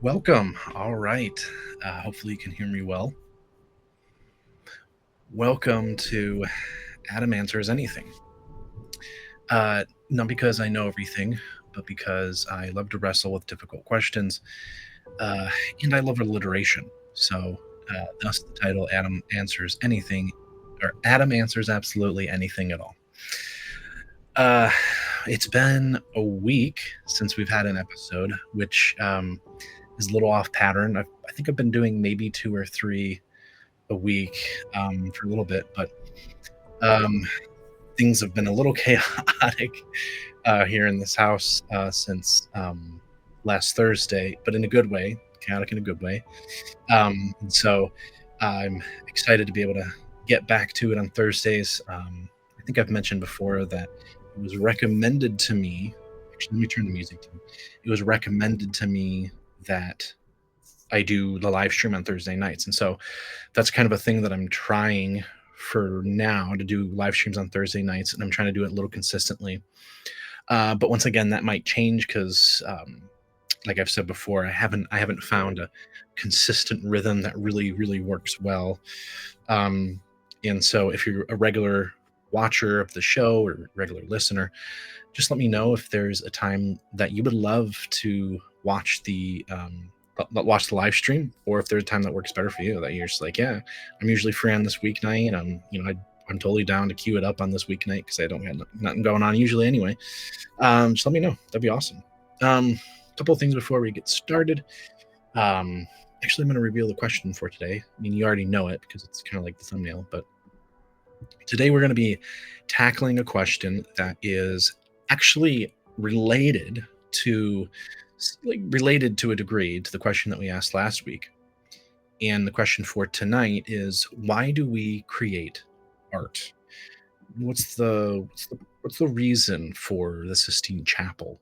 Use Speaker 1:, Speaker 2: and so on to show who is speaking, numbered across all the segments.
Speaker 1: Welcome. All right. Hopefully, you can hear me well. Welcome to Adam Answers Anything. Not because I know everything, but because I love to wrestle with difficult questions, uh, and I love alliteration. Thus the title Adam Answers Anything, or Adam Answers Absolutely Anything at All. Uh, it's been a week since we've had an episode, which is a little off pattern. I think I've been doing maybe two or three a week for a little bit, but um, things have been a little chaotic here in this house since last Thursday, but in a good way, chaotic in a good way. And so I'm excited to be able to get back to it on Thursdays. I think I've mentioned before that it was recommended to me. Actually, let me turn the music down. It was recommended to me that I do the live stream on Thursday nights. And so that's kind of a thing that I'm trying for now to do live streams on Thursday nights. And I'm trying to do it a little consistently. But once again, that might change because, like I've said before, I haven't found a consistent rhythm that really works well. Um, and so if you're a regular watcher of the show or regular listener, just let me know if there's a time that you would love to watch the live stream, or if there's a time that works better for you that you're just like, yeah, I'm usually free on this weeknight. I'm totally down to queue it up on this weeknight because I don't have nothing going on usually anyway. Just let me know. That'd be awesome. A couple of things before we get started. Um, Actually, I'm going to reveal the question for today. I mean, you already know it because it's kind of like the thumbnail, but today we're going to be tackling a question that is actually to related to a degree to the question that we asked last week. And the question for tonight is, why do we create art? What's the reason for the Sistine Chapel?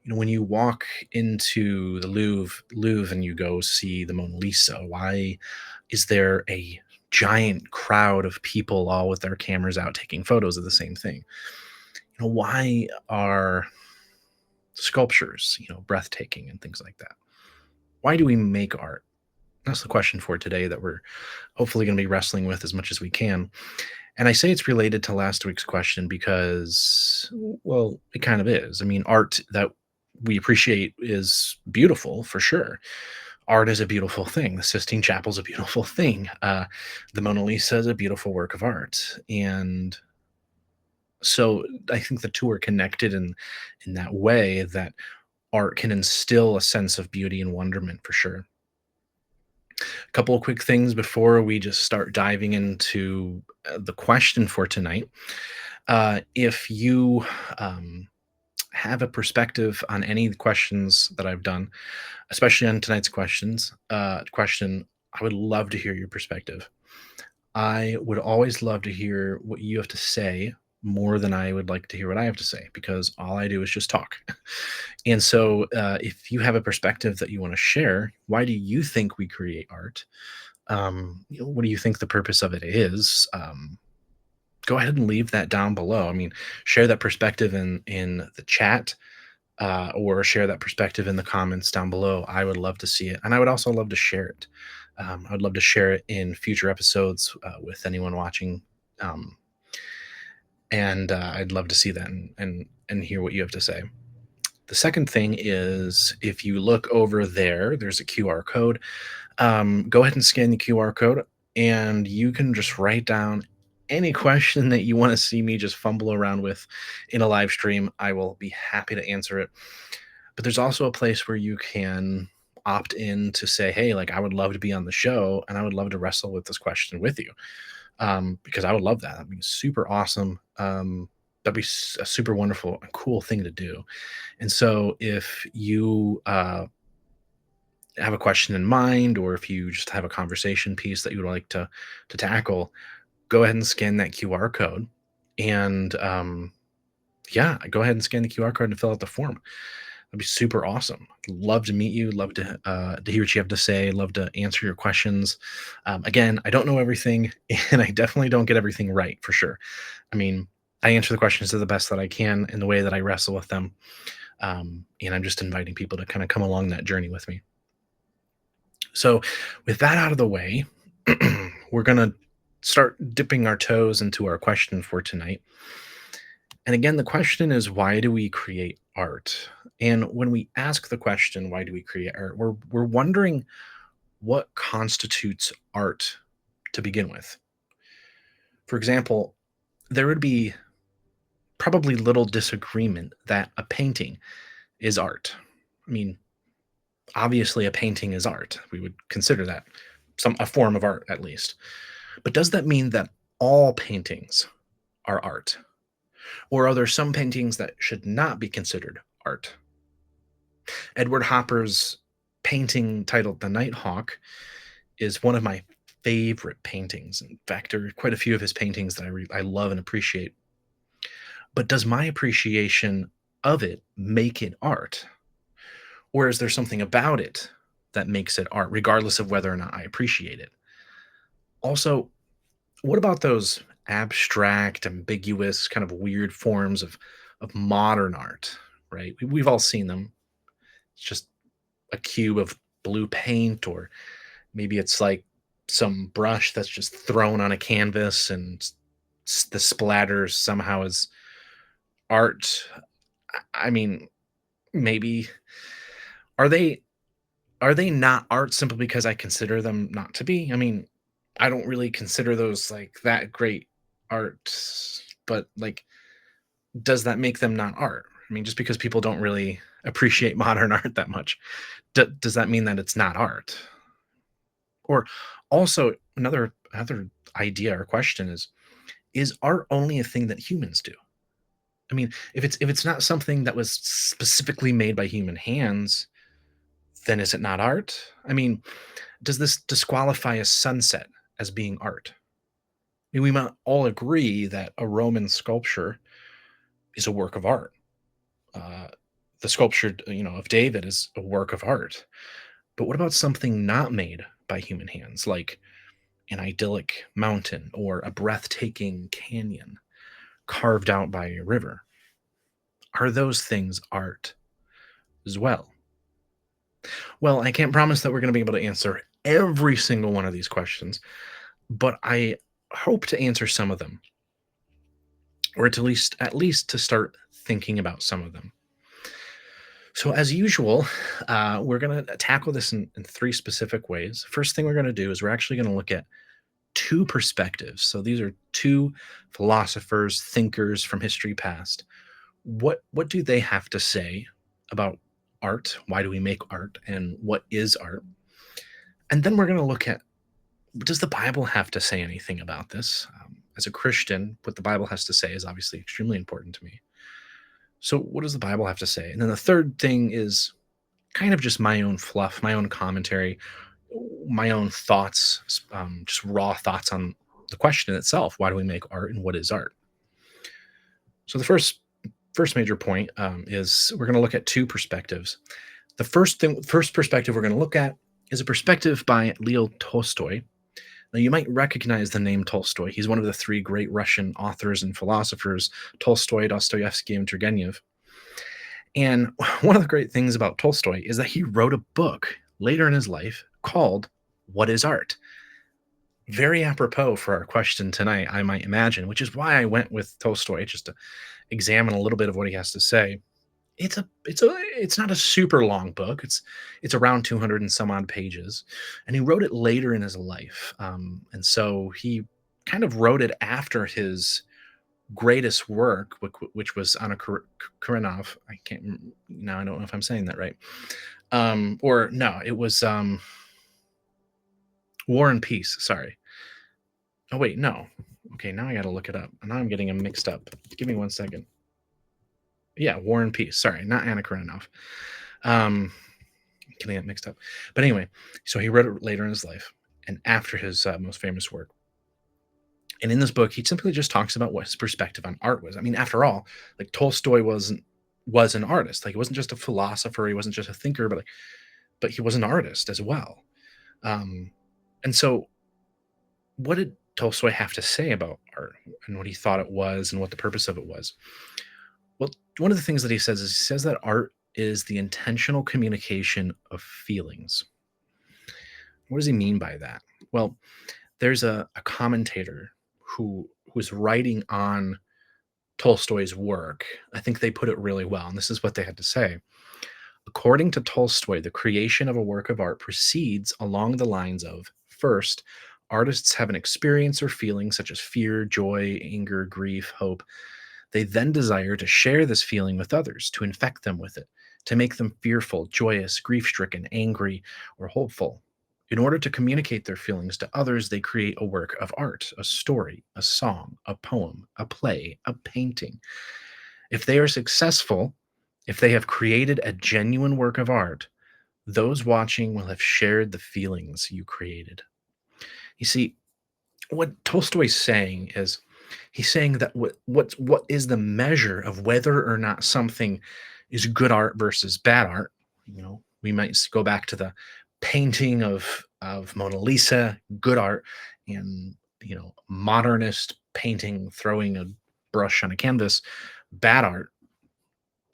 Speaker 1: When you walk into the Louvre and you go see the Mona Lisa, why is there a giant crowd of people all with their cameras out taking photos of the same thing? Why are sculptures, breathtaking and things like that? Why do we make art? That's the question for today that we're hopefully going to be wrestling with as much as we can. And I say it's related to last week's question because, well, it kind of is. I mean, art that we appreciate is beautiful for sure. Art is a beautiful thing. The Sistine Chapel is a beautiful thing. The Mona Lisa is a beautiful work of art. And so I think the two are connected in that way that art can instill a sense of beauty and wonderment for sure. A couple of quick things before we just start diving into the question for tonight. If you have a perspective on any of the questions that I've done, especially on tonight's question, I would love to hear your perspective. I would always love to hear what you have to say more than I would like to hear what I have to say because all I do is just talk. And so, if you have a perspective that you want to share, why do you think we create art? What do you think the purpose of it is? Go ahead and leave that down below. I mean, share that perspective in the chat, or share that perspective in the comments down below. I would love to see it, and I would also love to share it. I would love to share it in future episodes with anyone watching, um, and I'd love to see that and hear what you have to say. The second thing is, if you look over there, there's a QR code. Go ahead and scan the QR code, and you can just write down any question that you want to see me just fumble around with in a live stream. I will be happy to answer it. But there's also a place where you can opt in to say, hey, like, I would love to be on the show and I would love to wrestle with this question with you, because I would love that. That'd be super awesome. That'd be a super wonderful and cool thing to do. And so if you have a question in mind, or if you just have a conversation piece that you would like to tackle, go ahead and scan that QR code. And yeah, go ahead and scan the QR code and fill out the form. That'd be super awesome. Love to meet you. Love to hear what you have to say. Love to answer your questions. Again, I don't know everything, and I definitely don't get everything right for sure. I mean, I answer the questions to the best that I can in the way that I wrestle with them. And I'm just inviting people to kind of come along that journey with me. So, with that out of the way, we're going to start dipping our toes into our question for tonight. And again, the question is, why do we create art? And when we ask the question, why do we create art, we're wondering what constitutes art to begin with. For example, there would be probably little disagreement that a painting is art. I mean, obviously a painting is art. We would consider that some a form of art at least. But does that mean that all paintings are art? Or are there some paintings that should not be considered art? Edward Hopper's painting titled The Nighthawk is one of my favorite paintings. In fact, there are quite a few of his paintings that I love and appreciate. But does my appreciation of it make it art? Or is there something about it that makes it art, regardless of whether or not I appreciate it? Also, what about those abstract, ambiguous, kind of weird forms of modern art, right? We've all seen them. It's just a cube of blue paint, or maybe it's like some brush that's just thrown on a canvas and the splatter somehow is art. I mean, maybe are they are they not art simply because I consider them not to be? I mean, I don't really consider those like that great art, but like, does that make them not art? I mean, just because people don't really appreciate modern art that much, does that mean that it's not art? Or also another idea or question is art only a thing that humans do? I mean, if it's not something that was specifically made by human hands, then is it not art? I mean, does this disqualify a sunset as being art? I mean, we might all agree that a Roman sculpture is a work of art. Uh, the sculpture, of David is a work of art. But what about something not made by human hands, like an idyllic mountain or a breathtaking canyon carved out by a river? Are those things art as well? Well, I can't promise that we're going to be able to answer every single one of these questions, but I hope to answer some of them, or at least to start thinking about some of them. So, as usual, we're going to tackle this in three specific ways. First thing we're going to do is we're actually going to look at two perspectives. So, these are two philosophers, thinkers from history past. What do they have to say about art? Why do we make art? And what is art? And then we're going to look at, does the Bible have to say anything about this? As a Christian, what the Bible has to say is obviously extremely important to me. So, what does the Bible have to say? And then the third thing is kind of just my own fluff, my own commentary, my own thoughts, just raw thoughts on the question itself. Why do we make art, and what is art? So, the first major point is we're going to look at two perspectives. First perspective we're going to look at is a perspective by Leo Tolstoy. Now, you might recognize the name Tolstoy. He's one of the three great Russian authors and philosophers: Tolstoy, Dostoevsky, and Turgenev. And one of the great things about Tolstoy is that he wrote a book later in his life called What is Art? Very apropos for our question tonight, I might imagine, which is why I went with Tolstoy, just to examine a little bit of what he has to say. It's not a super long book. It's around 200 and some odd pages, and he wrote it later in his life. And so he kind of wrote it after his greatest work, which was Anna Karenina. I can't now. I don't know if I'm saying that right. Or no, it was War and Peace. Sorry. Oh wait, no. Okay, now I got to look it up. Now I'm getting them mixed up. Give me 1 second. Yeah, War and Peace. Sorry, not Anna Karenina. Getting it mixed up. But anyway, so he wrote it later in his life and after his most famous work. And in this book, he simply just talks about what his perspective on art was. I mean, after all, like Tolstoy was an artist. Like he wasn't just a philosopher, he wasn't just a thinker, but he was an artist as well. Um, and so, what did Tolstoy have to say about art and what he thought it was and what the purpose of it was? Well, one of the things that he says is he says that art is the intentional communication of feelings. What does he mean by that? Well, there's a commentator who was writing on Tolstoy's work. I think they put it really well, and this is what they had to say. According to Tolstoy, the creation of a work of art proceeds along the lines of first, artists have an experience or feeling such as fear, joy, anger, grief, hope. They then desire to share this feeling with others, to infect them with it, to make them fearful, joyous, grief stricken, angry, or hopeful. In order to communicate their feelings to others, they create a work of art, a story, a song, a poem, a play, a painting. If they are successful, if they have created a genuine work of art, those watching will have shared the feelings you created. You see, what Tolstoy's saying is he's saying that what is the measure of whether or not something is good art versus bad art? We might go back to the painting of Mona Lisa, good art, and modernist painting throwing a brush on a canvas, bad art.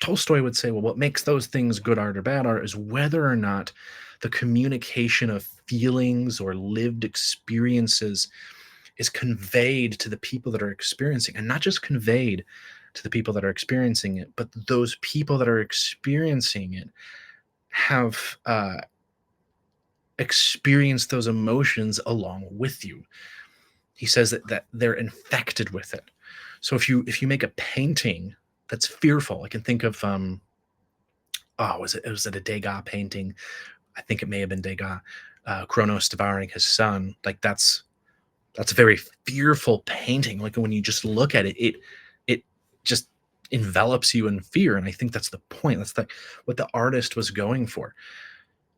Speaker 1: Tolstoy would say, well, what makes those things good art or bad art is whether or not the communication of feelings or lived experiences is conveyed to the people that are experiencing, and not just conveyed to the people that are experiencing it, but those people that are experiencing it have experienced those emotions along with you. He says that they're infected with it. So if you make a painting that's fearful, I can think of was it a Degas painting? I think it may have been Degas, Kronos devouring his son. Like that's a very fearful painting. Like when you just look at it, it just envelops you in fear. And I think that's the point. That's what the artist was going for.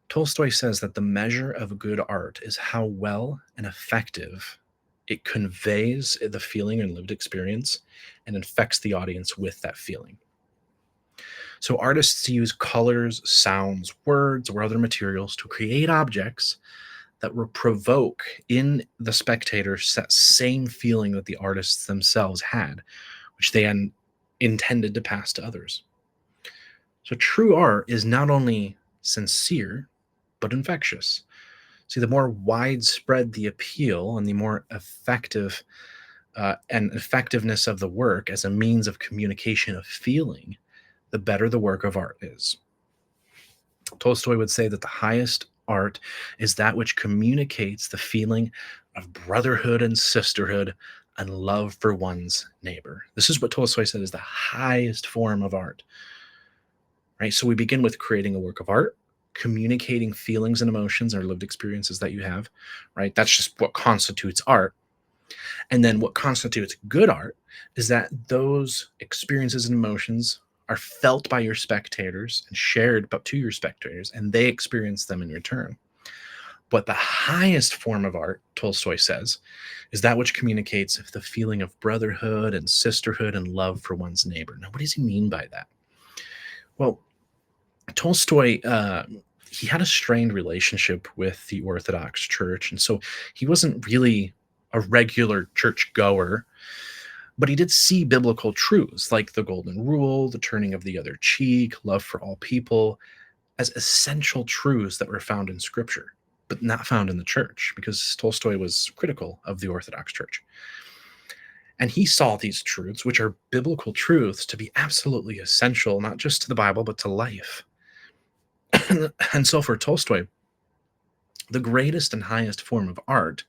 Speaker 1: Tolstoy says that the measure of good art is how well and effective it conveys the feeling and lived experience and infects the audience with that feeling. So artists use colors, sounds, words, or other materials to create objects that will provoke in the spectators that same feeling that the artists themselves had, which they intended to pass to others. So true art is not only sincere, but infectious. See, the more widespread the appeal and the more effective and effectiveness of the work as a means of communication of feeling, the better the work of art is. Tolstoy would say that the highest art is that which communicates the feeling of brotherhood and sisterhood and love for one's neighbor. This is what Tolstoy said is the highest form of art. Right? So we begin with creating a work of art, communicating feelings and emotions or lived experiences that you have, right? That's just what constitutes art. And then what constitutes good art is that those experiences and emotions are felt by your spectators and shared but to your spectators, and they experience them in return. But the highest form of art, Tolstoy says, is that which communicates the feeling of brotherhood and sisterhood and love for one's neighbor. Now, what does he mean by that? Well, Tolstoy, he had a strained relationship with the Orthodox Church, and so he wasn't really a regular church goer, but he did see biblical truths like the golden rule, the turning of the other cheek, love for all people, as essential truths that were found in Scripture, but not found in the church, because Tolstoy was critical of the Orthodox Church. And he saw these truths, which are biblical truths, to be absolutely essential, not just to the Bible, but to life. And so for Tolstoy, the greatest and highest form of art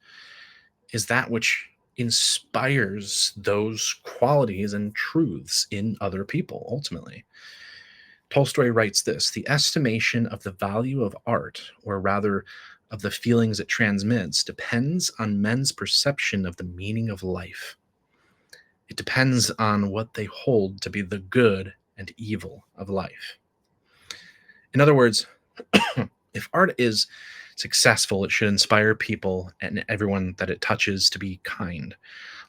Speaker 1: is that which inspires those qualities and truths in other people, ultimately. Tolstoy writes this: the estimation of the value of art, or rather of the feelings it transmits, depends on men's perception of the meaning of life. It depends on what they hold to be the good and evil of life. In other words, if art is successful, it should inspire people and everyone that it touches to be kind,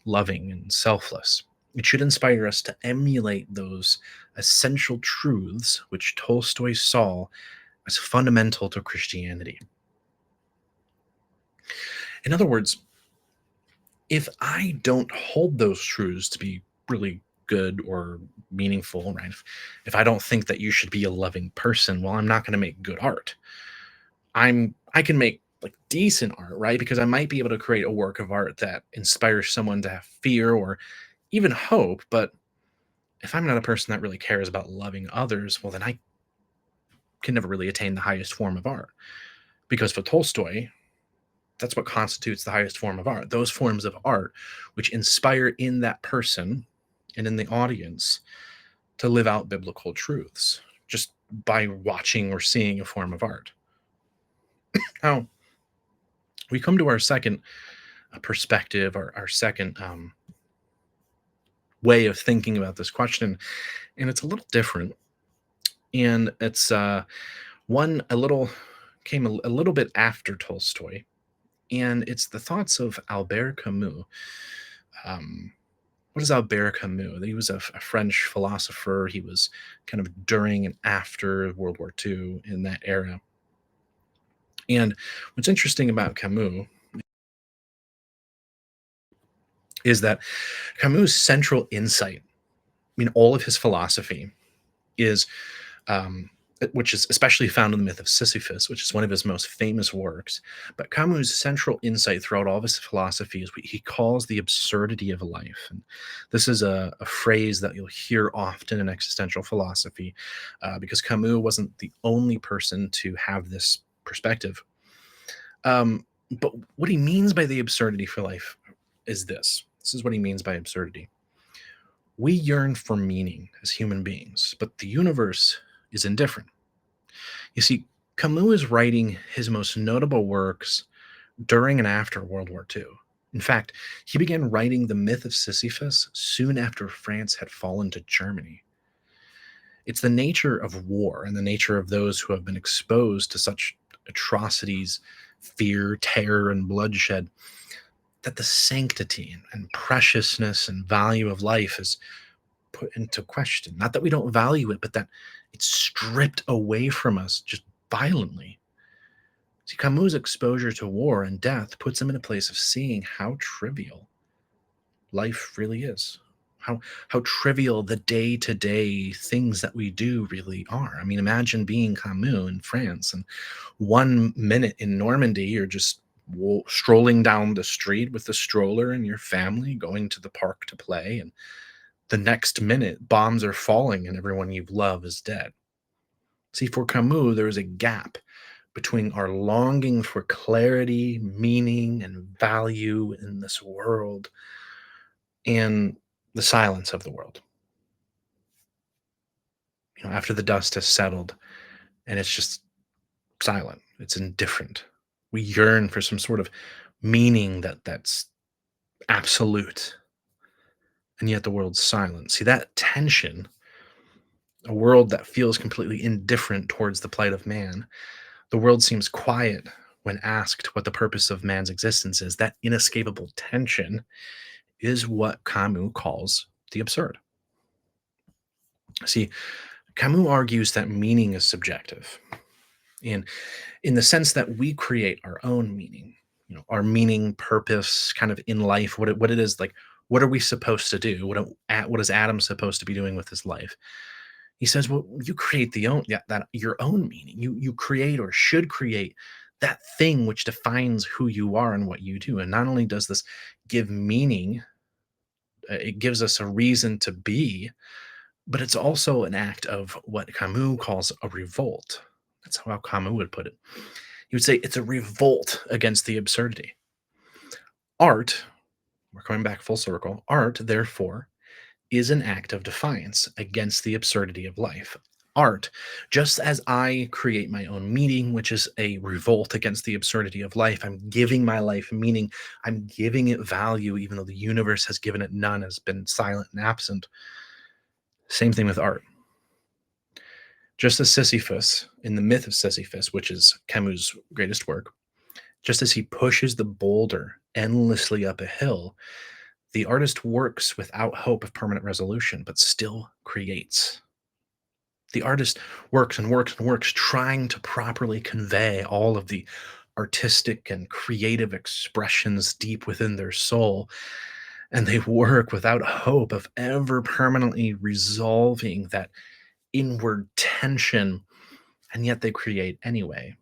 Speaker 1: loving, and selfless. It should inspire us to emulate those essential truths which Tolstoy saw as fundamental to Christianity. In other words, if I don't hold those truths to be really good or meaningful, right? If I don't think that you should be a loving person, well, I'm not going to make good art. I can make like decent art, right? Because I might be able to create a work of art that inspires someone to have fear or even hope. But if I'm not a person that really cares about loving others, well, then I can never really attain the highest form of art. Because for Tolstoy, that's what constitutes the highest form of art. Those forms of art which inspire in that person and in the audience to live out biblical truths just by watching or seeing a form of art. Now, we come to our second perspective, our second way of thinking about this question, and it's a little different. And it's one a little came a little bit after Tolstoy, and it's the thoughts of Albert Camus. Um, what is Albert Camus? He was a French philosopher. He was kind of during and after World War II in that era. And what's interesting about Camus is that Camus' central insight, I mean, all of his philosophy is, um, which is especially found in the myth of Sisyphus, which is one of his most famous works. But Camus' central insight throughout all of his philosophy is what he calls the absurdity of life. And this is a phrase that you'll hear often in existential philosophy, because Camus wasn't the only person to have this perspective. But what he means by the absurdity for life is this. This is what he means by absurdity. We yearn for meaning as human beings, but the universe is indifferent. You see, Camus is writing his most notable works during and after World War II. In fact, he began writing The Myth of Sisyphus soon after France had fallen to Germany. It's the nature of war and the nature of those who have been exposed to such atrocities, fear, terror, and bloodshed that the sanctity and preciousness and value of life is put into question. Not that we don't value it, but that it's stripped away from us just violently. See, Camus' exposure to war and death puts him in a place of seeing how trivial life really is. How trivial the day-to-day things that we do really are. I mean, imagine being Camus in France, and 1 minute in Normandy, you're just strolling down the street with the stroller and your family, going to the park to play, and the next minute, bombs are falling and everyone you love is dead. See, for Camus, there is a gap between our longing for clarity, meaning, and value in this world and the silence of the world. You know, after the dust has settled and it's just silent, it's indifferent. We yearn for some sort of meaning that's absolute, and yet the world's silent. See, that tension, a world that feels completely indifferent towards the plight of man, the world seems quiet when asked what the purpose of man's existence is. That inescapable tension is what Camus calls the absurd. See, Camus argues that meaning is subjective, and in the sense that we create our own meaning, you know, our meaning, purpose, kind of in life, what it is like. What are we supposed to do? What is Adam supposed to be doing with his life? He says, well, you create the own, yeah, that your own meaning. You create or should create that thing which defines who you are and what you do. And not only does this give meaning, it gives us a reason to be, but it's also an act of what Camus calls a revolt. That's how Camus would put it. He would say it's a revolt against the absurdity. Art, we're coming back full circle, art, therefore, is an act of defiance against the absurdity of life. Art, just as I create my own meaning, which is a revolt against the absurdity of life, I'm giving my life meaning, I'm giving it value, even though the universe has given it none, has been silent and absent. Same thing with art. Just as Sisyphus, in the myth of Sisyphus, which is Camus' greatest work, just as he pushes the boulder endlessly up a hill, the artist works without hope of permanent resolution, but still creates. The artist works and works and works, trying to properly convey all of the artistic and creative expressions deep within their soul. And they work without hope of ever permanently resolving that inward tension, and yet they create anyway.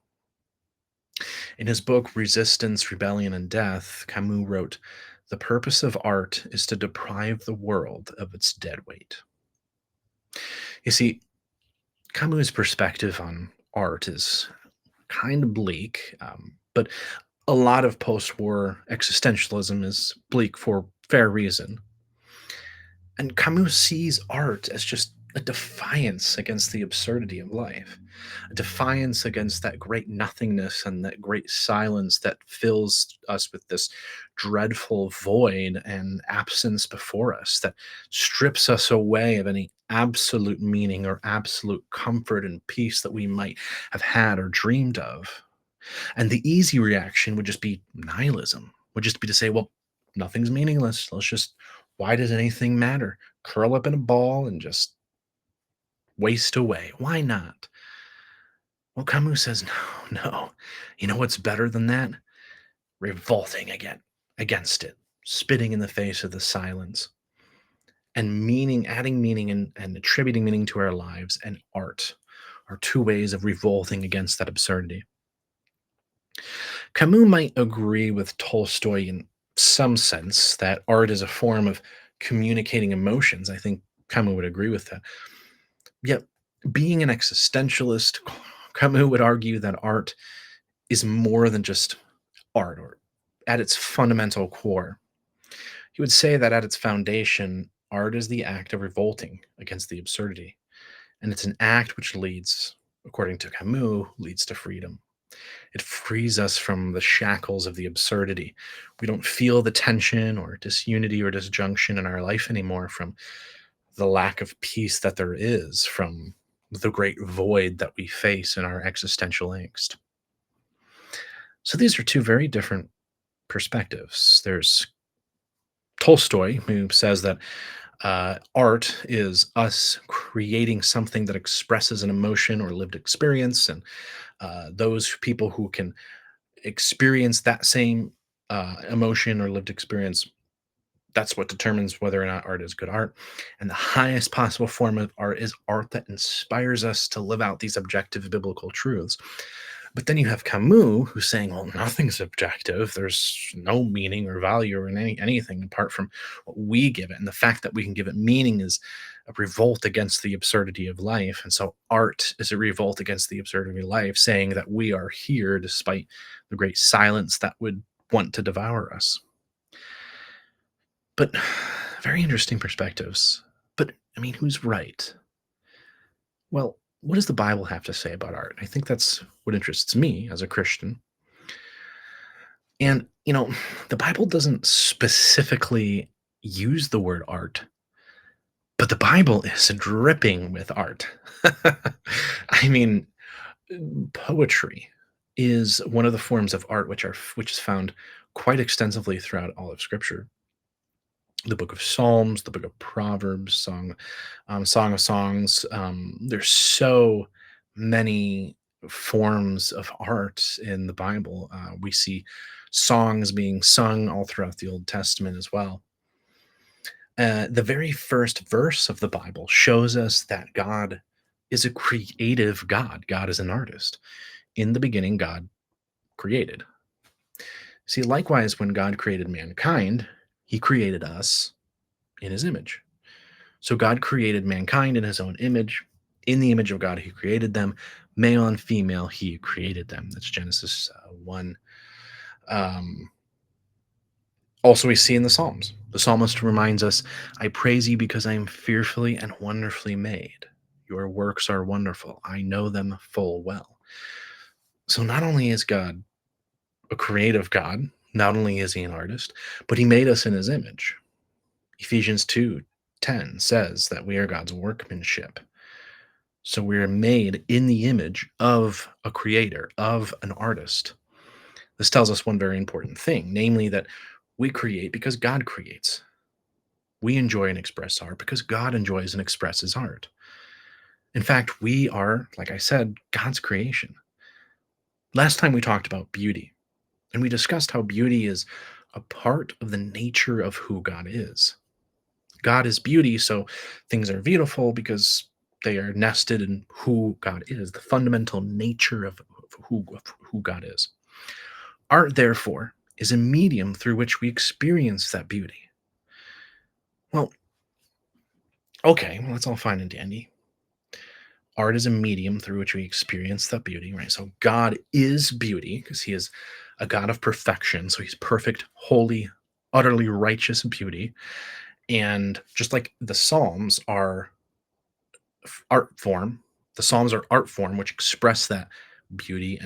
Speaker 1: In his book Resistance, Rebellion, and Death, Camus wrote, "The purpose of art is to deprive the world of its dead weight." You see, Camus' perspective on art is kind of bleak, but a lot of post war existentialism is bleak for fair reason. And Camus sees art as just a defiance against the absurdity of life, a defiance against that great nothingness and that great silence that fills us with this dreadful void and absence before us, that strips us away of any absolute meaning or absolute comfort and peace that we might have had or dreamed of. And the easy reaction would just be nihilism, would just be to say, well, nothing's meaningless. Let's just, why does anything matter? Curl up in a ball and just waste away. Why not? Well, Camus says, no, no. You know what's better than that? Revolting again against it, spitting in the face of the silence, and meaning, adding meaning and attributing meaning to our lives and art are two ways of revolting against that absurdity. Camus might agree with Tolstoy in some sense that art is a form of communicating emotions. I think Camus would agree with that. Yet, being an existentialist, Camus would argue that art is more than just art, or at its fundamental core. He would say that at its foundation, art is the act of revolting against the absurdity, and it's an act which leads, according to Camus, leads to freedom. It frees us from the shackles of the absurdity. We don't feel the tension or disunity or disjunction in our life anymore from the lack of peace that there is from the great void that we face in our existential angst. So these are two very different perspectives. There's Tolstoy, who says that art is us creating something that expresses an emotion or lived experience, and those people who can experience that same emotion or lived experience, that's what determines whether or not art is good art. And the highest possible form of art is art that inspires us to live out these objective biblical truths. But then you have Camus who's saying, well, nothing's objective. There's no meaning or value in anything apart from what we give it. And the fact that we can give it meaning is a revolt against the absurdity of life. And so art is a revolt against the absurdity of life, saying that we are here despite the great silence that would want to devour us. But very interesting perspectives. But I mean, who's right? Well, what does the Bible have to say about art? I think that's what interests me as a Christian. And, the Bible doesn't specifically use the word art, but the Bible is dripping with art. I mean, poetry is one of the forms of art which is found quite extensively throughout all of Scripture. The book of Psalms, the book of Proverbs, Song of Songs. There's so many forms of art in the Bible. We see songs being sung all throughout the Old Testament as well. The very first verse of the Bible shows us that God is a creative God. God is an artist. In the beginning, God created. See, likewise, when God created mankind, he created us in his image. So God created mankind in his own image. In the image of God, he created them. Male and female, he created them. That's Genesis 1. Um, Also, we see in the Psalms. The psalmist reminds us, I praise you because I am fearfully and wonderfully made. Your works are wonderful. I know them full well. So not only is God a creative God, not only is he an artist, but he made us in his image. Ephesians 2:10 says that we are God's workmanship. So we are made in the image of a creator, of an artist. This tells us one very important thing, namely that we create because God creates. We enjoy and express art because God enjoys and expresses art. In fact, we are, like I said, God's creation. Last time we talked about beauty, and we discussed how beauty is a part of the nature of who God is. God is beauty, so things are beautiful because they are nested in who God is, the fundamental nature of who God is. Art, therefore, is a medium through which we experience that beauty. Well, okay, well, that's all fine and dandy. Art is a medium through which we experience that beauty, right? So God is beauty because he is a God of perfection. So he's perfect, holy, utterly righteous beauty. And just like the Psalms are art form, the Psalms are art form which express that beauty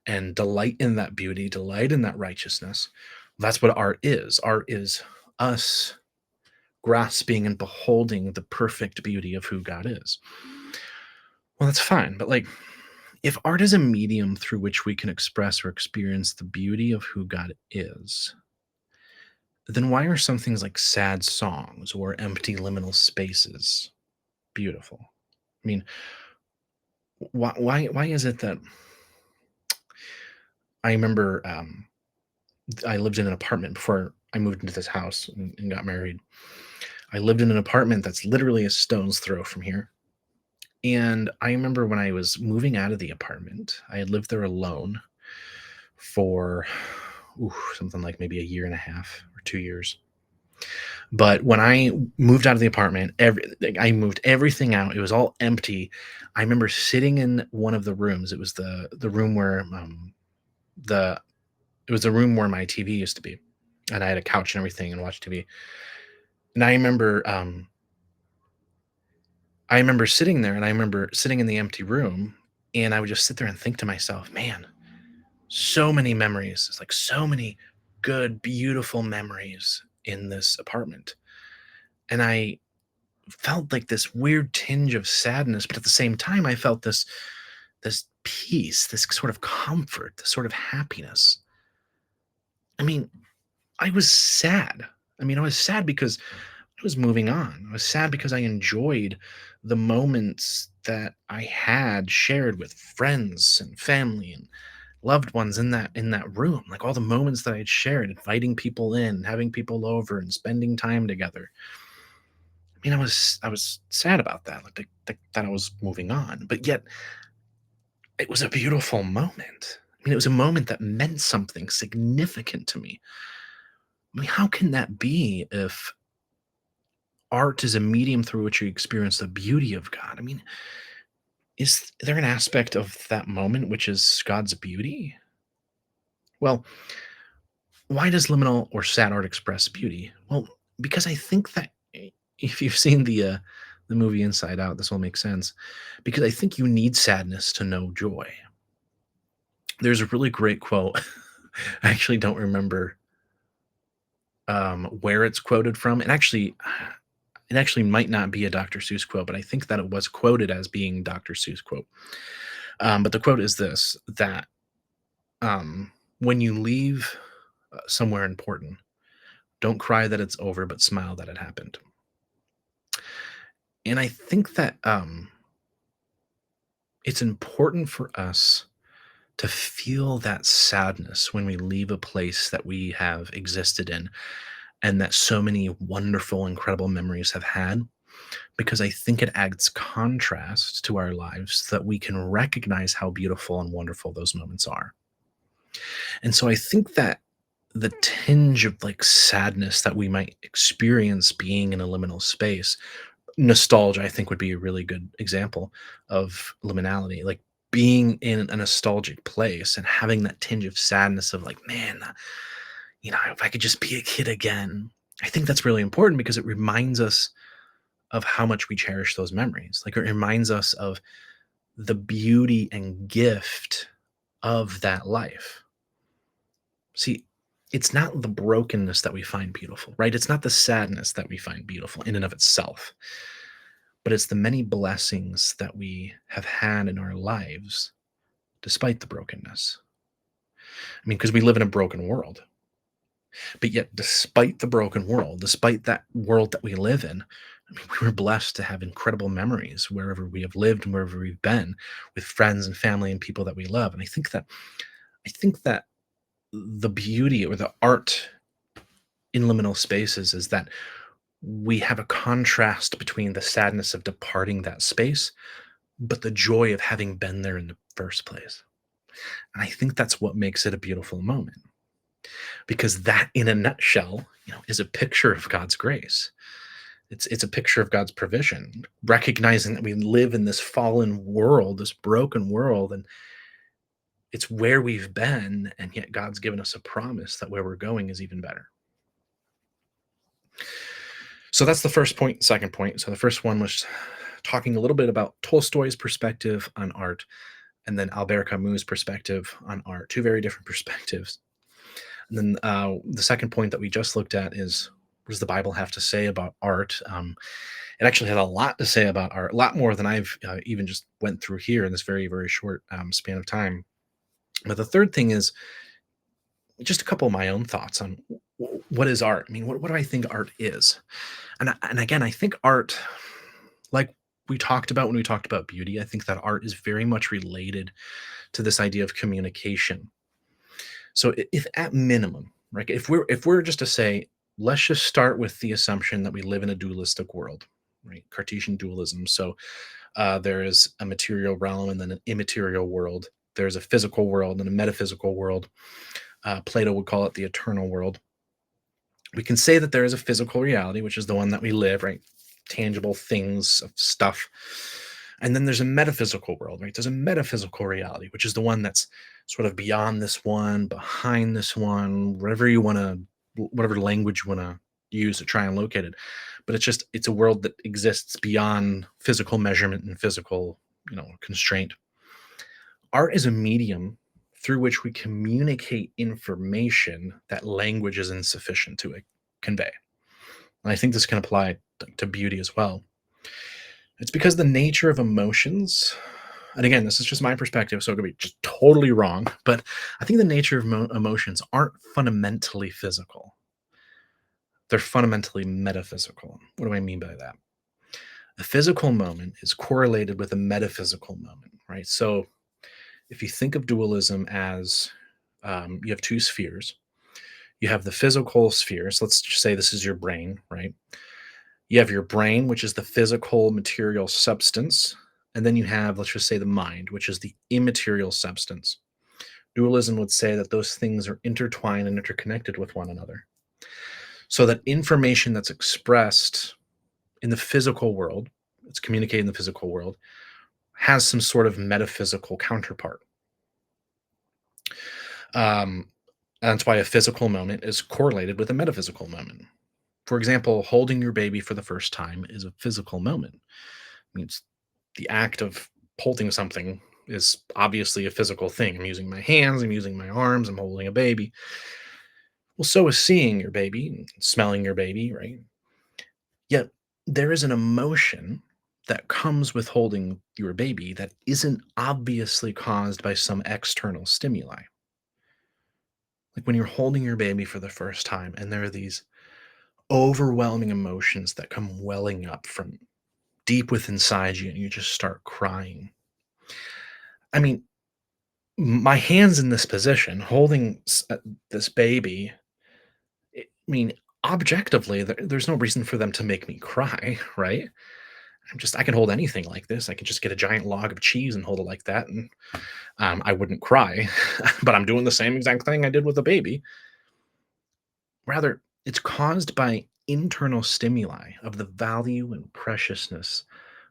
Speaker 1: and delight in that beauty, delight in that righteousness. That's what art is. Art is us grasping and beholding the perfect beauty of who God is. Well, that's fine, but like if art is a medium through which we can express or experience the beauty of who God is, then why are some things like sad songs or empty liminal spaces beautiful? I mean, why is it that I remember I lived in an apartment before I moved into this house and got married. I lived in an apartment that's literally a stone's throw from here. And I remember when I was moving out of the apartment, I had lived there alone for something like maybe a year and a half or 2 years. But when I moved out of the apartment, I moved everything out. It was all empty. I remember sitting in one of the rooms. It was the room where the it was the room where my TV used to be, and I had a couch and everything and watched TV. And I remember sitting there, and I remember sitting in the empty room, and I would just sit there and think to myself, man, so many memories. It's like so many good, beautiful memories in this apartment. And I felt like this weird tinge of sadness, but at the same time, I felt this peace, this sort of comfort, this sort of happiness. I mean, I was sad. I was sad because I was moving on. I was sad because I enjoyed the moments that I had shared with friends and family and loved ones in that room. Like all the moments that I had shared, inviting people in, having people over, and spending time together. I was sad about that, like that I was moving on, but yet it was a beautiful moment. It was a moment that meant something significant to me. How can that be if art is a medium through which you experience the beauty of God? Is there an aspect of that moment which is God's beauty? Well, why does liminal or sad art express beauty? Well, because I think that if you've seen the movie Inside Out, this will make sense. Because I think you need sadness to know joy. There's a really great quote. I actually don't remember where it's quoted from. It actually might not be a Dr. Seuss quote, but I think that it was quoted as being Dr. Seuss quote. But the quote is this: that when you leave somewhere important, don't cry that it's over, but smile that it happened. And I think that it's important for us to feel that sadness when we leave a place that we have existed in and that so many wonderful, incredible memories have had, because I think it adds contrast to our lives so that we can recognize how beautiful and wonderful those moments are. And so I think that the tinge of like sadness that we might experience being in a liminal space, nostalgia, I think would be a really good example of liminality. Like being in a nostalgic place and having that tinge of sadness of like, man, if I could just be a kid again. I think that's really important because it reminds us of how much we cherish those memories. Like it reminds us of the beauty and gift of that life. See, it's not the brokenness that we find beautiful, right? It's not the sadness that we find beautiful in and of itself, but it's the many blessings that we have had in our lives despite the brokenness. Because we live in a broken world, but yet, despite the broken world, despite that world that we live in, we were blessed to have incredible memories wherever we have lived and wherever we've been with friends and family and people that we love. And I think that the beauty or the art in liminal spaces is that we have a contrast between the sadness of departing that space, but the joy of having been there in the first place. And I think that's what makes it a beautiful moment, because that, in a nutshell, is a picture of God's grace. It's a picture of God's provision, recognizing that we live in this fallen world, this broken world, and it's where we've been, and yet God's given us a promise that where we're going is even better. So that's the first point. Second point. So the first one was talking a little bit about Tolstoy's perspective on art, and then Albert Camus' perspective on art. Two very different perspectives. And then the second point that we just looked at is, what does the Bible have to say about art? It actually has a lot to say about art, a lot more than I've even just went through here in this very, very short span of time. But the third thing is just a couple of my own thoughts on what is art. I mean, what do I think art is? And again, I think art, like we talked about when we talked about beauty, I think that art is very much related to this idea of communication. So if at minimum, right, if we're just to say, let's just start with the assumption that we live in a dualistic world, right? Cartesian dualism. So there is a material realm and then an immaterial world. There's a physical world and a metaphysical world. Plato would call it the eternal world. We can say that there is a physical reality, which is the one that we live, right? Tangible things of stuff. And then there's a metaphysical world, right? There's a metaphysical reality, which is the one that's sort of beyond this one, behind this one, whatever you want to, whatever language you want to use to try and locate it. But it's a world that exists beyond physical measurement and physical, constraint. Art is a medium through which we communicate information that language is insufficient to convey. And I think this can apply to beauty as well. It's because the nature of emotions, and again, this is just my perspective, so it could be just totally wrong, but I think the nature of emotions aren't fundamentally physical. They're fundamentally metaphysical. What do I mean by that? A physical moment is correlated with a metaphysical moment, right? So if you think of dualism as you have two spheres, you have the physical spheres. Let's just say this is your brain, right? You have your brain, which is the physical material substance. And then you have, let's just say, the mind, which is the immaterial substance. Dualism would say that those things are intertwined and interconnected with one another. So that information that's expressed in the physical world, it's communicated in the physical world, has some sort of metaphysical counterpart. That's why a physical moment is correlated with a metaphysical moment. For example, holding your baby for the first time is a physical moment. I mean, it's the act of holding something is obviously a physical thing. I'm using my hands, I'm using my arms, I'm holding a baby. Well, so is seeing your baby and smelling your baby, right? Yet there is an emotion that comes with holding your baby that isn't obviously caused by some external stimuli. Like when you're holding your baby for the first time and there are these overwhelming emotions that come welling up from deep within inside you and you just start crying. I mean, my hands in this position holding this baby, I mean, objectively, there's no reason for them to make me cry, right? I can hold anything like this. I can just get a giant log of cheese and hold it like that, and I wouldn't cry. But I'm doing the same exact thing I did with the baby. Rather, it's caused by internal stimuli of the value and preciousness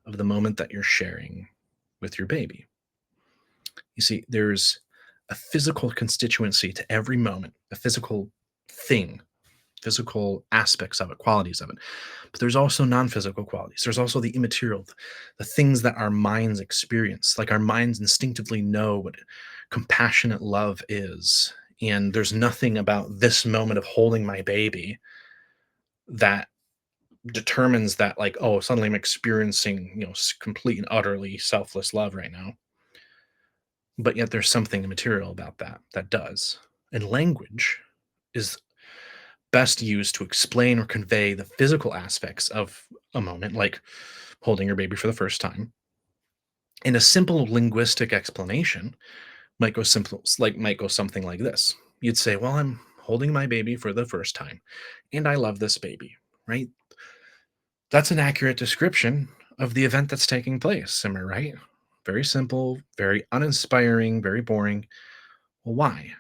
Speaker 1: of the moment that you're sharing with your baby. You see, there's a physical constituency to every moment, a physical thing, physical aspects of it, qualities of it. But there's also non-physical qualities. There's also the immaterial, the things that our minds experience. Like our minds instinctively know what compassionate love is. And there's nothing about this moment of holding my baby that determines that, like, oh, suddenly I'm experiencing, complete and utterly selfless love right now. But yet there's something immaterial about that does. And language is best used to explain or convey the physical aspects of a moment, like holding your baby for the first time. And a simple linguistic explanation might go something like this. You'd say, "Well, I'm holding my baby for the first time, and I love this baby." Right? That's an accurate description of the event that's taking place. Am I right? very simple, very uninspiring, very boring. Well, why?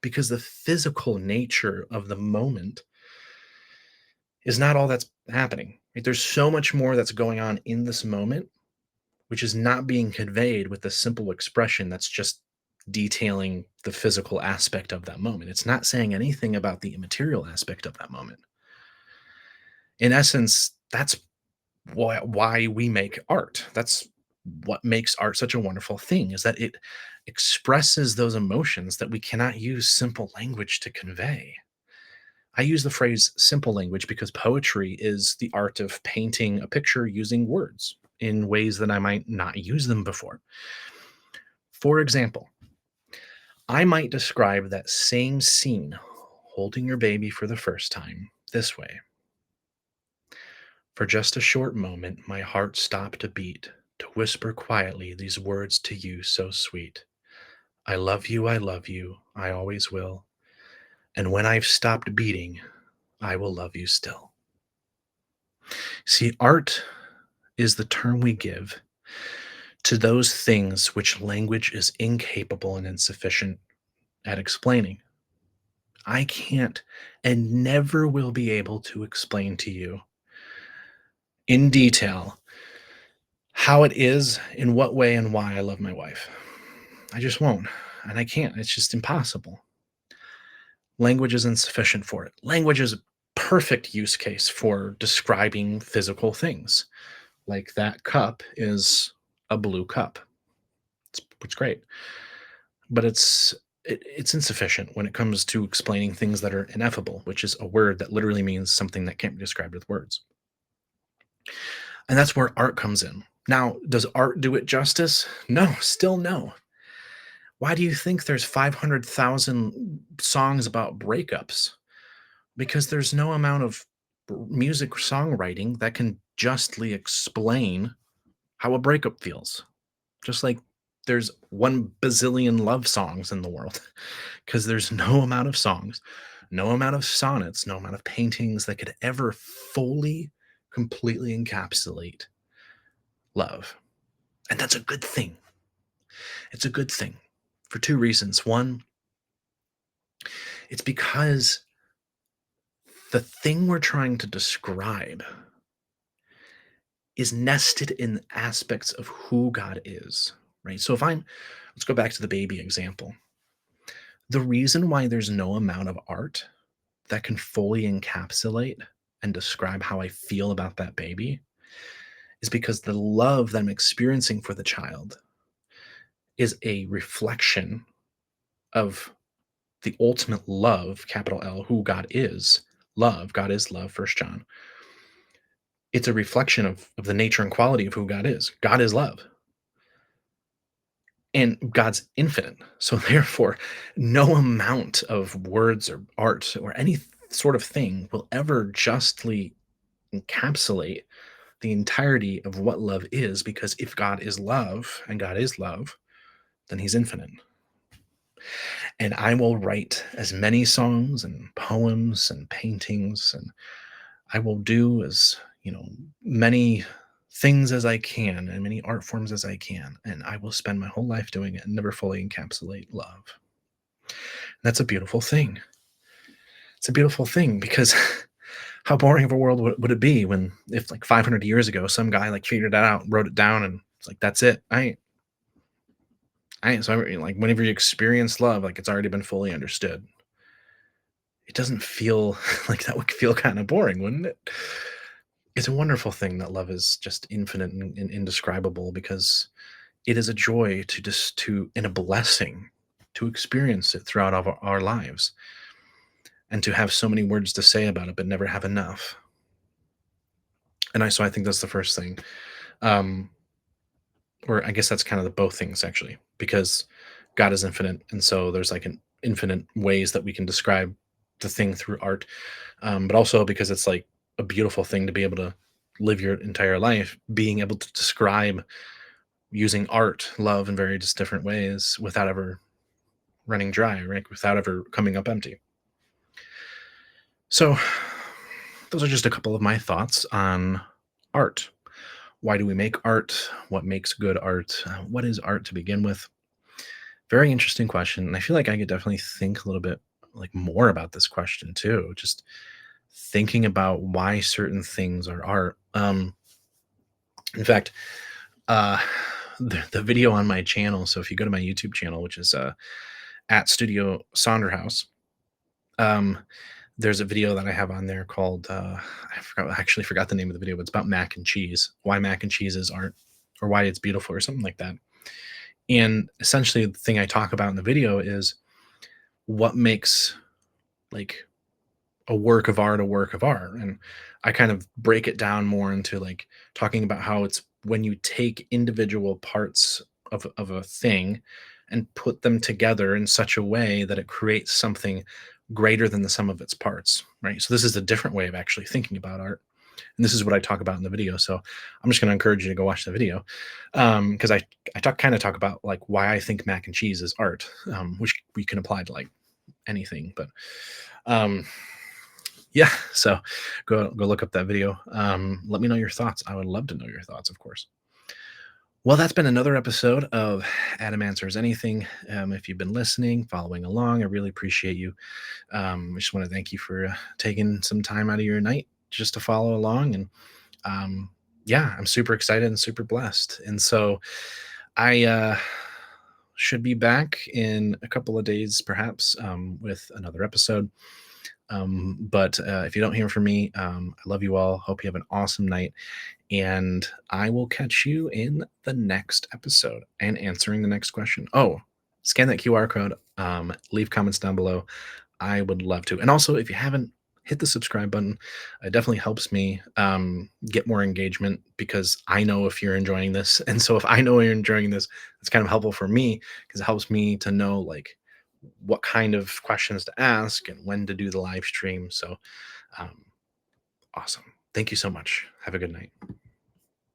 Speaker 1: Because the physical nature of the moment is not all that's happening. Right? There's so much more that's going on in this moment, which is not being conveyed with the simple expression that's just detailing the physical aspect of that moment. It's not saying anything about the immaterial aspect of that moment. In essence, that's why we make art. That's what makes art such a wonderful thing, is that it expresses those emotions that we cannot use simple language to convey. I use the phrase simple language because poetry is the art of painting a picture using words in ways that I might not use them before. For example, I might describe that same scene, holding your baby for the first time, this way. For just a short moment, my heart stopped to beat, to whisper quietly these words to you so sweet. I love you, I always will. And when I've stopped beating, I will love you still. See, art is the term we give to those things which language is incapable and insufficient at explaining. I can't and never will be able to explain to you in detail how it is, in what way, and why I love my wife. I just won't. And I can't. It's just impossible. Language is insufficient for it. Language is a perfect use case for describing physical things. Like that cup is a blue cup. It's great. But it's insufficient when it comes to explaining things that are ineffable, which is a word that literally means something that can't be described with words. And that's where art comes in. Now, does art do it justice? No, still no. Why do you think there's 500,000 songs about breakups? Because there's no amount of music songwriting that can justly explain how a breakup feels. Just like there's 1 bazillion love songs in the world, because there's no amount of songs, no amount of sonnets, no amount of paintings that could ever fully, completely encapsulate love. And that's a good thing. It's a good thing for 2 reasons. One, it's because the thing we're trying to describe is nested in aspects of who God is, right? So if I'm let's go back to the baby example. The reason why there's no amount of art that can fully encapsulate and describe how I feel about that baby is because the love that I'm experiencing for the child is a reflection of the ultimate love, capital L, who God is. Love, God is love, First John. It's a reflection of the nature and quality of who God is. God is love. And God's infinite. So therefore, no amount of words or art or any sort of thing will ever justly encapsulate the entirety of what love is, because if God is love and God is love, then he's infinite. And I will write as many songs and poems and paintings, and I will do as, many things as I can and many art forms as I can, and I will spend my whole life doing it and never fully encapsulate love. That's a beautiful thing. It's a beautiful thing because how boring of a world would it be when, if like 500 years ago, some guy like figured it out, wrote it down, and it's like, that's it. So like whenever you experience love, like it's already been fully understood. It doesn't feel like that would feel kind of boring, wouldn't it? It's a wonderful thing that love is just infinite and indescribable, because it is a joy to and a blessing to experience it throughout our lives, and to have so many words to say about it, but never have enough. So I think that's the first thing. Um, or I guess that's kind of the both things actually, because God is infinite, and so there's like an infinite ways that we can describe the thing through art, but also because it's like a beautiful thing to be able to live your entire life being able to describe using art love in very just different ways without ever running dry, right? Without ever coming up empty. So those are just a couple of my thoughts on art. Why do we make art? What makes good art? What is art to begin with? Very interesting question. And I feel like I could definitely think a little bit like more about this question too. Just thinking about why certain things are art. In fact, uh, the video on my channel. So if you go to my YouTube channel, which is at Studio Sonderhouse, um, there's a video that I have on there called I actually forgot the name of the video, but it's about mac and cheese. Why mac and cheese is art, or why it's beautiful, or something like that. And essentially, the thing I talk about in the video is what makes like a work of art. And I kind of break it down more into like talking about how it's when you take individual parts of a thing and put them together in such a way that it creates something greater than the sum of its parts, right? So this is a different way of actually thinking about art. And this is what I talk about in the video. So I'm just going to encourage you to go watch the video, because I talk about like why I think mac and cheese is art, which we can apply to like anything. But um, yeah, so go look up that video. Let me know your thoughts. I would love to know your thoughts, of course. Well, that's been another episode of Adam Answers Anything. If you've been listening, following along, I really appreciate you. I just want to thank you for taking some time out of your night just to follow along. And yeah, I'm super excited and super blessed. And so I should be back in a couple of days, perhaps, with another episode. But if you don't hear from me, I love you all. Hope you have an awesome night. And I will catch you in the next episode and answering the next question. Oh, scan that QR code, leave comments down below. I would love to. And also, if you haven't, hit the subscribe button. It definitely helps me get more engagement because I know if you're enjoying this. And so if I know you're enjoying this, it's kind of helpful for me because it helps me to know like what kind of questions to ask and when to do the live stream. So um, awesome. Thank you so much. Have a good night.